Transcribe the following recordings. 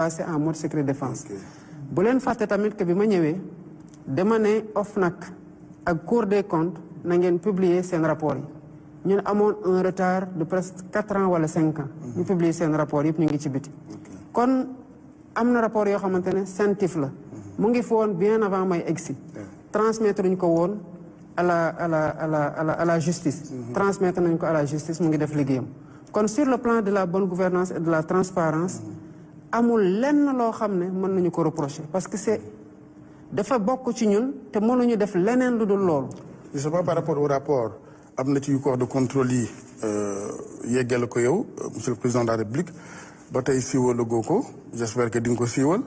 passé en mode secret défense. bu leen fàtte tamit que bi ma ñëwee dama ne OFNAC ak Cour des comptes na ngeen publier seen rapport yi ñun amoon un retard de presque 4 ans wala 5 ans. ñu publier seen rapport yëpp ñu ngi ci biti. kon am na rapport yoo xamante ne scientifique la. mu ngi fi woon bien avant may egsi. transmettre ñu ko woon à la justice. transmettre nañu ko à la justice mu ngi def liggéeyam. kon sur le plan de la bonne gouvernance et de la transparence amul lenn loo xam ne mën nañu ko reprocher parce que c'est dafa bokk ci ñun te mënuñu def leneen lu dul loolu. justement par rapport au rapport am na ci corps de contrôle yi yeggale ko yow monsieur le président de la république ba tey siiwalagoo ko j'espère que di nga ko siiwal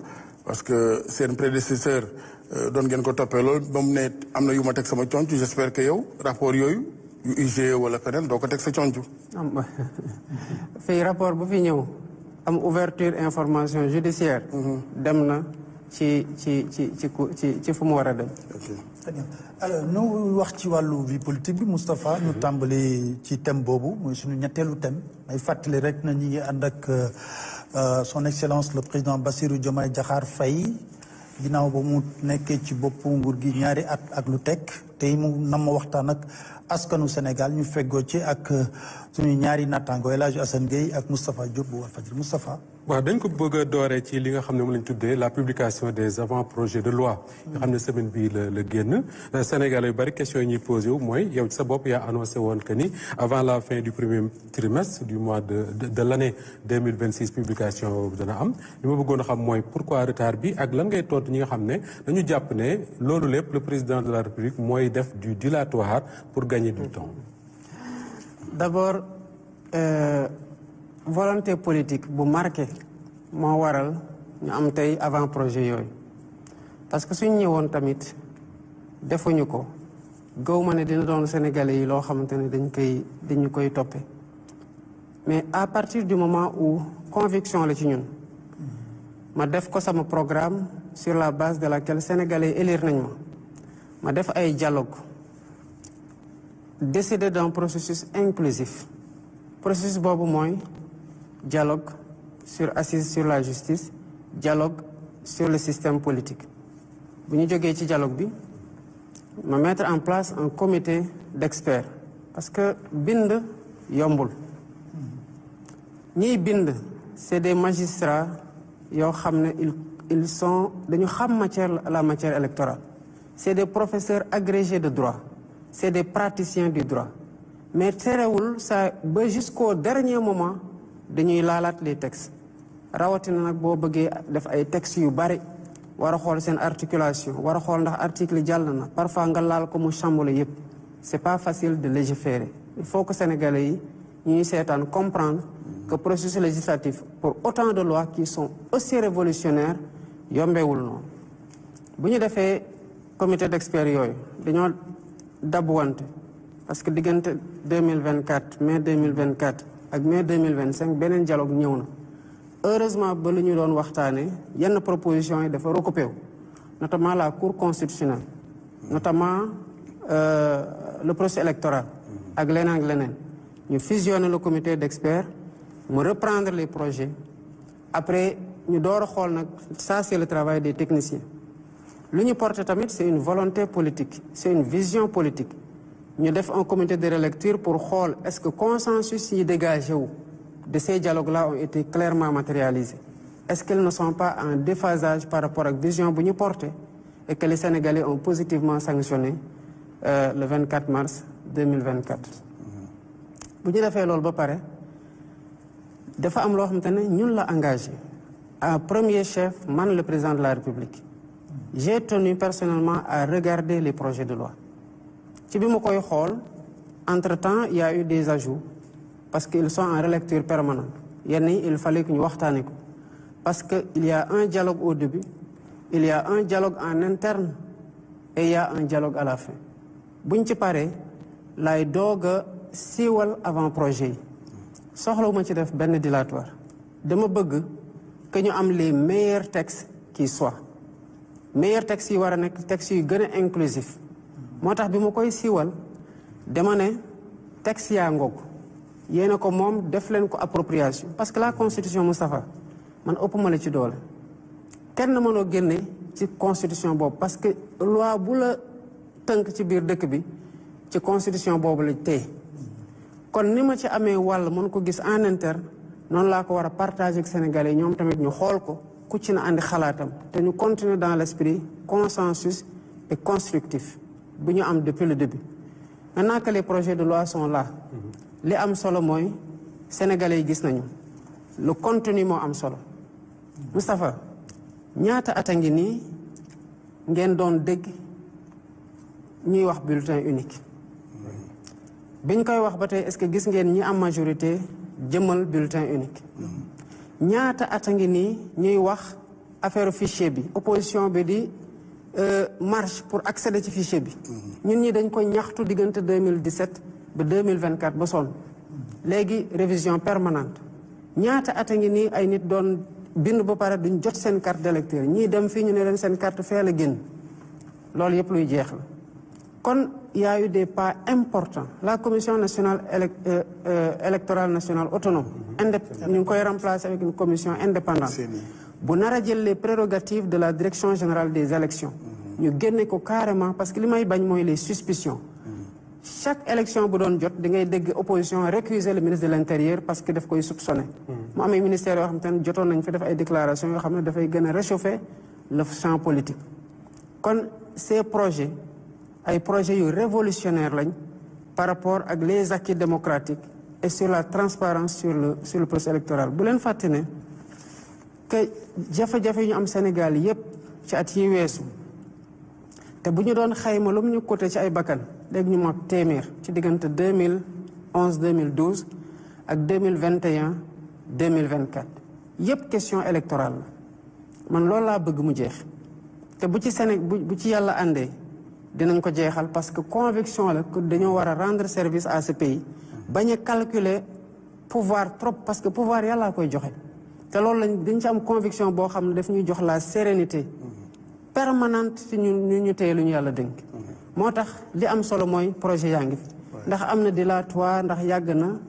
parce que seen prédécesseur doon ngeen ko toppee loolu ba mu ne am na yu ma teg sama conc j'espère que yow rapport yooyu yu IGE wala feneen doo ko teg sa conc. fii rapport bu fi ñëw am ouverture information judiciaire dem na ci fu mu war a dem. alors nu wax ci wàllu vie politique bi Moustapha ñu tàmbali ci thème boobu mooy suñu ñetteelu thème may fàttali rek na ñi ngi ànd ak son excellence le président Bassirou Diomaye Diakhar Faye ginnaaw ba mu nekkee ci boppu nguur gi ñaari at ak lu teg tey mu nam ma waxtaan ak askanu Sénégal ñu feggoo ci ak suñu ñaari nattaango El Hadj Assane Gueye ak Moustapha Diop bu Walfadjri Moustapha. waaw dañ ko bëgg a dooree ci li nga xam ne mu lañ tuddee la publication des avant-projets de loi nga xam ne semaine bii la génn Sénégalais yu bari question yi ñuy posé wu mooy yow ci sa bopp yaa annoncé woon que ni avant la fin du premier trimestre du mois de l'année 2026 publication dana am li ma bëggoon a xam mooy pourquoi retard bi ak lan ngay tontu ñi nga xam ne dañu jàpp ne loolu lépp le président de la République mooy def du dilatoire pour gagner du temps. D'abord volonté politique bu marqué moo waral ñu am tey avant projet yooyu parce que suñ ñëwoon tamit defuñu ko gëw ma ne dina doon Sénégalais yi loo xamante ne dañu koy toppe mais à partir du moment où conviction la ci ñun ma def ko sama programme sur la base de laquelle Sénégalais élire nañ ma def ay dialogue décider d'un processus inclusif processus boobu mooy dialogue sur assise sur la justice dialogue sur le système politique bu ñu jógee ci dialogue bi ma mettre en place un comité d'experts parce que bind yombul ñiy bind c'est des magistrats yoo xam ne ils sont dañu xam la matière électorale c'est des professeurs agrégés de droit c'est des praticiens du droit mais terewul ça ba jusqu'au dernier moment dañuy laalaat les textes rawatina nag boo bëggee def ay textes yu bari war a xool seen articulation war a xool ndax article yi jàll na parfois nga laal ko mu chamboulé yépp c'est pas facile de légiférer il faut que sénégalais yi ñuy seetaan comprendre que processus législatif pour autant de lois qui sont aussi révolutionnaires yombeewul noonu bu ñu defee comité d'experts yooyu dañoo dabuwante parce que diggante 2024 mai 2024 ak mai 2025 beneen dialogue ñëw na heureusement ba lu ñu doon waxtaanee yenn propositions yi dafa recoupé wu notamment la cour constitutionnelle notamment le processus électoral ak leneen ñu fusionner le comité d'experts mu reprendre les projets après ñu door a xool nag ça c'est le travail des techniciens lu ñu porté tamit c'est une volonté politique c'est une vision politique ñu def un comité de relecture pour xool est-ce que consensus yi dégagé wu de ces dialogues-là ont été clairement matérialisés est-ce qu'ils ne sont pas en déphasage par rapport ak vision bu ñu porté et que les Sénégalais ont positivement sanctionné le 24 mars 2024 bu ñu defee loolu ba pare dafa am loo xamante ne ñun la engagé en premier chef man le président de la République j'ai tenu personnellement à regarder les projets de loi ci bi ma koy xool entre-temps il y a eu des ajouts parce qu'ils sont en relecture permanente yenn yi il fallait que ñu waxtaane ko parce que il y a un dialogue au début il y a un dialogue en interne et il y a un dialogue à la fin buñ ci paree lay doog a siiwal avant projet yi soxlawuma ci def benn dilatoire dama bëgg que ñu am les meilleurs textes qui soient meilleurs textes yi war a nekk textes yu gën a inclusif moo tax bi ma koy siiwal dama ne texte yaa ngoog yéena ko moom def leen ko appropriation parce que la constitution Moustapha man ëpp ma la ci doole kenn mënoo génne ci constitution boobu parce que loi bu la tënk ci biir dëkk bi ci constitution boobu la tey kon ni ma ci amee wàll mën ko gis en interne noonu laa ko war a partager ak Sénégalais yi ñoom tamit ñu xool ko ku ci na andi xalaatam te ñu continuer dans l'esprit consensus et constructif bu ñu am depuis le début. Maintenant que les projets de loi sont là li am solo mooy Sénégalais yi gis nañu le contenu moo am solo Moustapha ñaata at a ngi nii ngeen doon dégg ñuy wax bulletin unique biñ koy wax ba tey est-ce que gis ngeen ñi am majorité jëmal bulletin unique ñaata at a ngi nii ñuy wax affaire fichier bi opposition bi di marche pour accéder ci fichier bi ñun ñi dañ ko ñaxtu diggante 2017 ba 2024 ba sonn léegi révision permanente ñaata at a ngi nii ay nit doon bind ba pare duñ jot seen carte d'électeur ñii dem fii ñu ne leen seen carte fee la génn loolu yëpp luy jeex la kon il y a eu des pas importants la commission nationale électorale nationale autonome ñu ngi koy remplacer avec une commission indépendante bu nar a jël les prérogatives de la direction générale des élections ñu génne ko carrément parce que li may bañ mooy les suspicions chaque élection bu doon jot di ngay dégg opposition récuser le ministre de l'intérieur parce que daf koy soupçonner mu amee ministère yoo xam te ne jotoon nañ fi def ay déclarations yoo xam ne dafay gën a réchauffer le champ politique kon ces projets ay projets yu révolutionnaire lañ par rapport ak les acquis démocratiques et sur la transparence sur le processus électoral bu leen fàtte ne que jafe-jafe yu ñu am Sénégal yépp ci at yi weesu te bu ñu doon xayma lu mu ñu coûté ci ay bakkan léegi ñu mot téeméer ci diggante 2011 2012 ak 2021 2024 yépp question électorale la man loolu laa bëgg mu jeex te bu ci bu ci yàlla àndee dinañ ko jeexal parce que conviction la que dañoo war a rendre service à ce pays bañ a calculer pouvoir trop parce que pouvoir yàllaa koy joxe te loolu dañ ci am conviction boo xam ne daf ñuy jox la sérénité permanente ci ñu téye lu ñu yàlla dénk moo tax li am solo mooy projet yaa ngi fi ndax am na dilatoire ndax yàgg na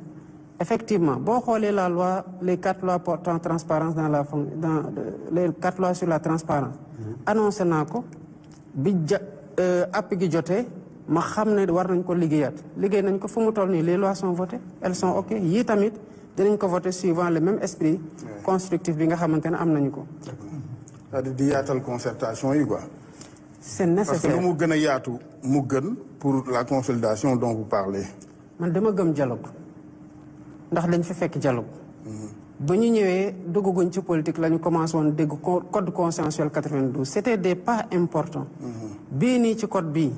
effectivement boo xoolee la loi les 4 lois portant transparence dans les 4 lois sur la transparence annoncé naa ko bi app gi jotee ma xam ne war nañ ko liggéey nañ ko fu mu toll nii les lois sont votées elles sont ok yii tamit dinañ ko voter suivant le même esprit constructif bi nga xamante ne am nañu ko c'est-à-dire di yaatal concertation yi quoi. C'est nécessaire parce que lu mu gën a yaatu mu gën pour la consolidation dont vous parlez. man dama gëm dialogue ndax dañ fi fekk dialogue ba ñu ñëwee dugguñ ci politique la ñu commencé woon dégg code consensuel 92 c'était des pas importants bii nii ci code bii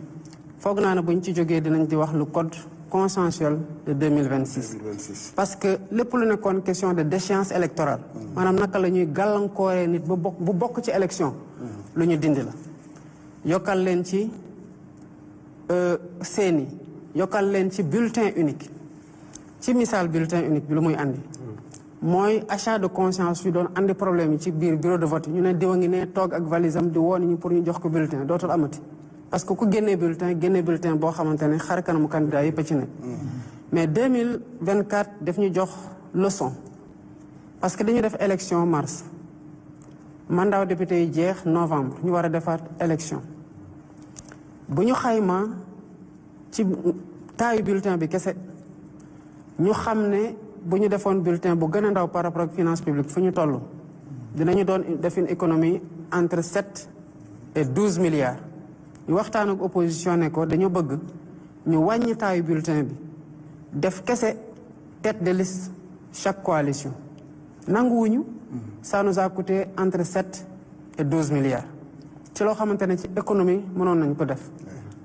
foog naa ne bu ñu ci jógee dinañ di wax le code consensuel de 2026 parce que lépp lu nekkoon question de déchéance électorale maanaam naka la ñuy gàllankooree nit bu bokk ci élection lu ñu dindi la yokkal leen ci seeni yokkal leen ci bulletin unique ci misaal bulletin unique bi lu muy andi mooy achat de conscience yu doon andi problème yi ci biir bureau de vote ñu ne diwa ngi ne toog ak valisam di woon ñu pour ñu jox ko bulletin dootul amati parce que ku génnee bulletin boo xamante ne xar kanamu candidat yëpp a ci nekk mais 2024 daf ñu jox leçon parce que dañu def élection mars mandat député yi jeex novembre ñu war a defaat élection bu ñu xayma ci taayu bulletin bi kese ñu xam ne bu ñu defoon bulletin bu gën a ndaw par rapport ak finance publique fu ñu toll dinañu doon def une économie entre 7 et 12 milliards ñu waxtaan ak opposition ne ko dañoo bëgg ñu wàññi taayu bulletin bi def kese tête de liste chaque coalition nanguwuñu ça nous a coûté entre 7 et 12 milliards ci loo xamante ne ci économie mënoon nañ ko def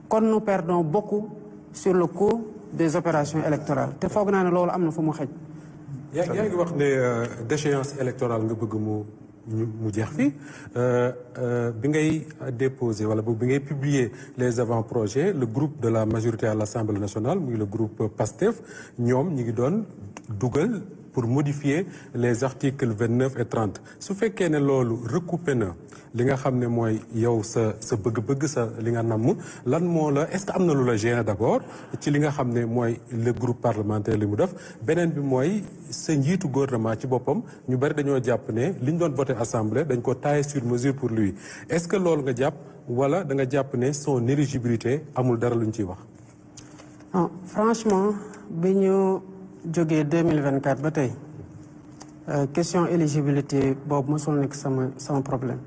kon nous perdons beaucoup sur le coût des opérations électorales te foog naa ne loolu am na fu mu xëj. yaa ngi wax ne déchéance électorale nga bëgg mu jeex fi bi ngay déposer wala bi ngay publier les avant-projets le groupe de la majorité à l'Assemblée nationale muy le groupe PASTEF ñoom ñi ngi doon dugal pour modifier les articles 29 et 30 su fekkee ne loolu recoupé na li nga xam ne mooy yow sa bëgg-bëgg sa li nga namm lan moo la est-ce que am na lu la gêner d'abord ci li nga xam ne mooy le groupe parlementaire li mu def beneen bi mooy sa njiitu gouvernement ci boppam ñu bari dañoo jàpp ne li ñu doon voté assemblée dañ ko taillé sur mesure pour lui est-ce que loolu nga jàpp wala da nga jàpp ne son éligibilité amul dara lu ñu ciy wax. non franchement bi ñu jógee 2024 ba tey question éligibilité boobu mosul nekk sama problème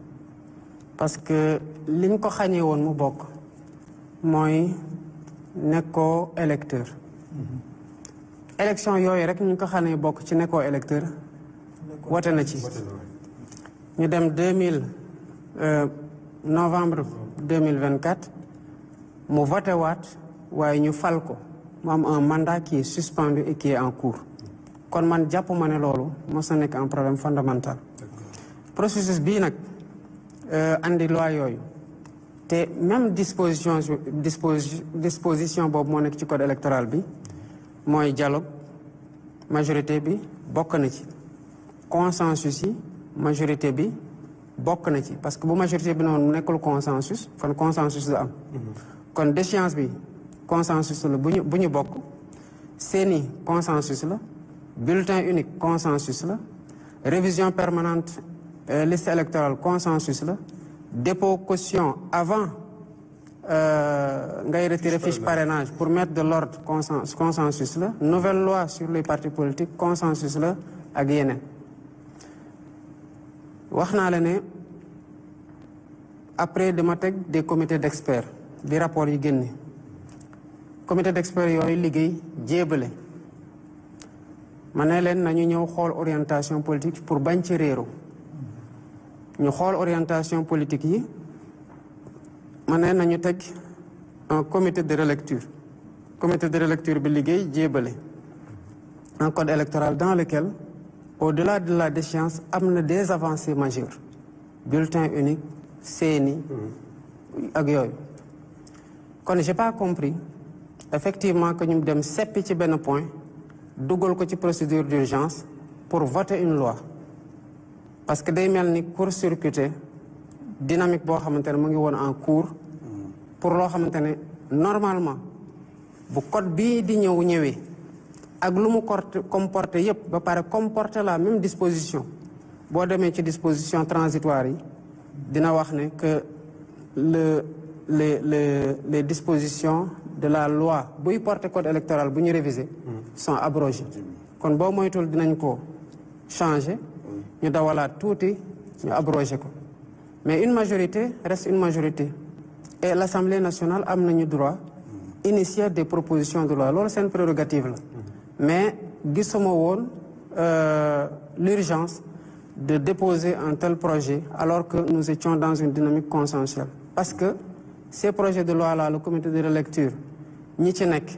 parce que liñ ko xañee woon mu bokk mooy nekkoo électeur. élection yooyu rek ñu ko xañee bokk ci nekkoo électeur wote na ci. ñu dem novembre 2024 mu voté waat waaye ñu fal ko mu am un mandat qui est suspendu et qui est en cours kon man jàpp ma ne loolu mos na nekk un problème fondamental processus bii nag andi loi yooyu te même disposition boobu moo nekk ci code électoral bi mooy dialogue majorité bi bokk na ci consensus yi majorité bi bokk na ci parce que bu majorité bi noonu nekkul consensus kon consensus la am kon déchéance bi consensus la bu ñu bokk seeni consensus la bulletin unique consensus la révision permanente liste électorale consensus la dépôt caution avant ngay retirer fiche parrainage pour mettre de l'ordre consensus la nouvelle loi sur les partis politiques consensus la ak yeneen wax naa la ne après dama teg des comités d'experts di rapport yi génne comité d'experts yooyu liggéey jéebale ma ne leen nañu ñëw xool orientation politique pour bañ ci réero ñu xool orientation politique yi ma ne nañu teg un comité de relecture bi liggéey jéebale un code électoral dans lequel au-delà de la déchéance am na des avancées majeures bulletin unique CENI ak yooyu kon j'ai pas compris effectivement que ñu dem seppi ci benn point dugal ko ci procédure d'urgence pour voter une loi parce que day mel ni court-circuité dynamique boo xamante ne mu ngi woon en cours pour loo xamante ne normalement bu code bii di ñëwee ak lu mu comporté yépp ba pare comporter la même disposition boo demee ci disposition transitoire yi dina wax ne que les dispositions de la loi buy porter code électoral bu ñu réviser sont abrogées kon boo moytul dinañ ko changer ñu dawalaat tuuti ñu abroger ko mais une majorité reste une majorité et l'Assemblée nationale am nañu droit initier des propositions de loi loolu seen prérogative la mais gisuma woon l'urgence de déposer un tel projet alors que nous étions dans une dynamique consensuelle parce que ces projets de loi-là le comité de relecture ñi ci nekk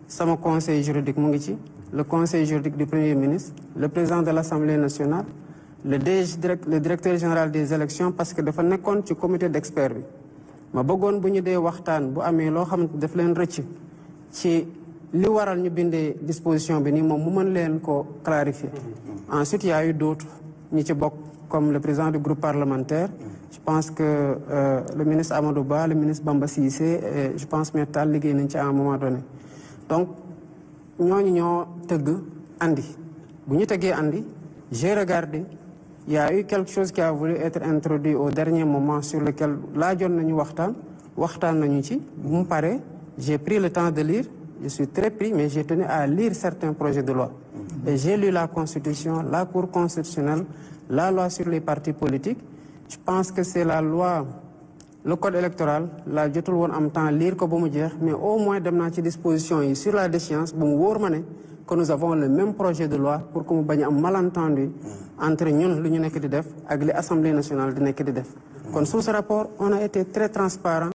sama conseil juridique mu ngi ci le conseil juridique du premier ministre le président de l'Assemblée nationale le directeur général des élections parce que dafa nekkoon ci comité d'experts bi ma bëggoon bu ñu dee waxtaan bu amee loo xamante daf leen rëcc ci li waral ñu bindee disposition bi nii moom mu mën leen ko clarifier ensuite il y a eu d'autres ñi ci bokk comme le président du groupe parlementaire je pense que le ministre Amadou Ba le ministre Bamba Cissé et je pense Maître Tall liggéey nañ ci à un moment donné donc ñooñu ñoo tëgg andi bu ñu tëggee andi j'ai regardé il y a eu quelque chose qui a voulu être introduit au dernier moment sur lequel laajoon nañu waxtaan nañu ci bu mu paree j'ai pris le temps de lire je suis très pris mais j'ai tenu à lire certains projets de loi et j'ai lu la constitution la cour constitutionnelle la loi sur les partis politiques je pense que c'est la loi le code électoral la jotul woon am temps lire ko ba mu jeex mais au moins dem naa ci disposition yi sur la déchéance bu mu wóor ma ne que nous avons le même projet de loi pour que mu bañ a am malentendu entre ñun lu ñu nekk di def ak li Assemblée nationale di nekk di def kon sous ce rapport on a été très transparent